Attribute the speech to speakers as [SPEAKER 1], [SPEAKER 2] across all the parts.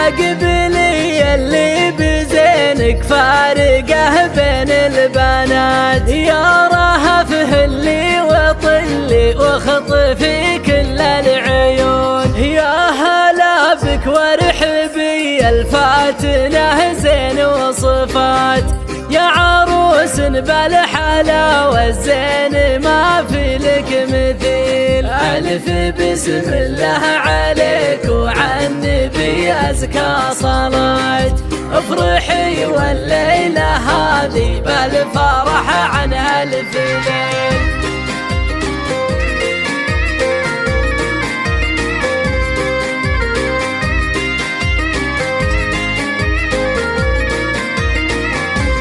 [SPEAKER 1] قبلي اللي بزينك فارقه بين البنات، يا رهفه اللي وطلي واخطفي كل العيون، يا هلا بك وارحبي الفاتنه زين وصفات، يا عروس بالحلاوة الزين ما في لك مثيل. ألف بسم الله عليك وعلى النبي أزكى صلاة، افرحي والليلة هذه بالفرح عن ألف ليل.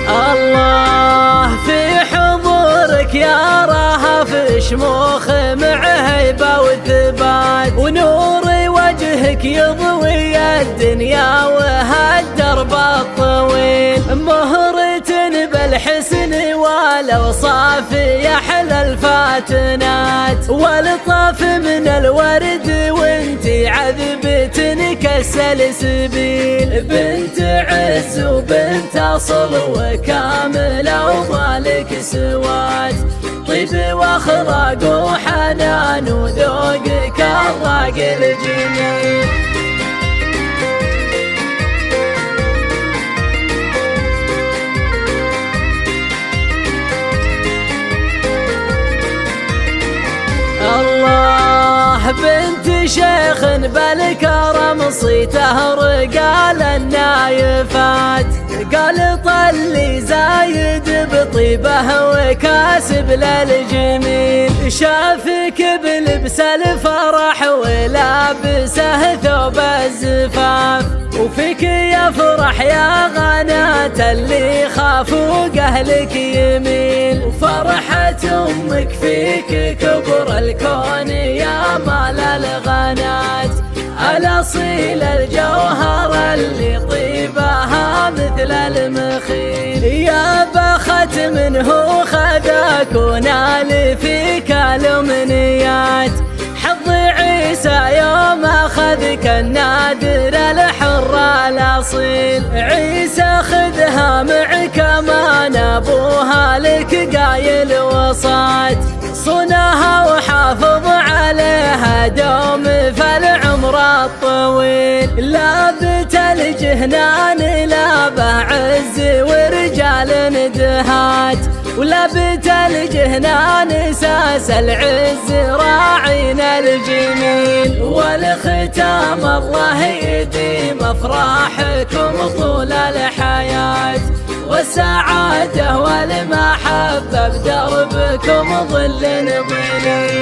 [SPEAKER 1] الله في حضورك يا رهف شموخ مع هيبة وثبات، ونور وجهك يضوي الدنيا وهالدرب الطويل، مهرة بالحسن والاوصاف يحلى الفاتنات، والطاف من الورد وانتي عذبة كالسلسبيل، بنت عز وبنت اصل وكامله ومالك سواد، طيب واخلاق وحنان وذوقك الراق الجميل. الله بنت شيخ بالكرم صيته رجال النايفات، قال طلي زايد بطيبه وكاسب للجميل، شافك بلبس الفرح ولابسه ثوب الزفاف، وفيك يفرح يا غنات اللي خافوا اهلك يميل، وفرحة امك فيك كبر الكون يا مال الغنات، الاصيل الجوهر اللي طيبها مثل المخيل، يا بخت منه خذاك ونال فيك الامنيات، حظ عيسى يوم اخذك النادر الحر الاصيل، عيسى خذها معك امان ابوها لك قايل وصات، صنها وحافظ عليها دوم فالعمر الطويل، لابت الجهنان لابه عز ورجال ندهات، ولابت الجهنان ساس العز راعين الجميل، والختام الله يديم افراحكم طول الحياة، والسعادة والمحبة بدربكم ظل ظليل.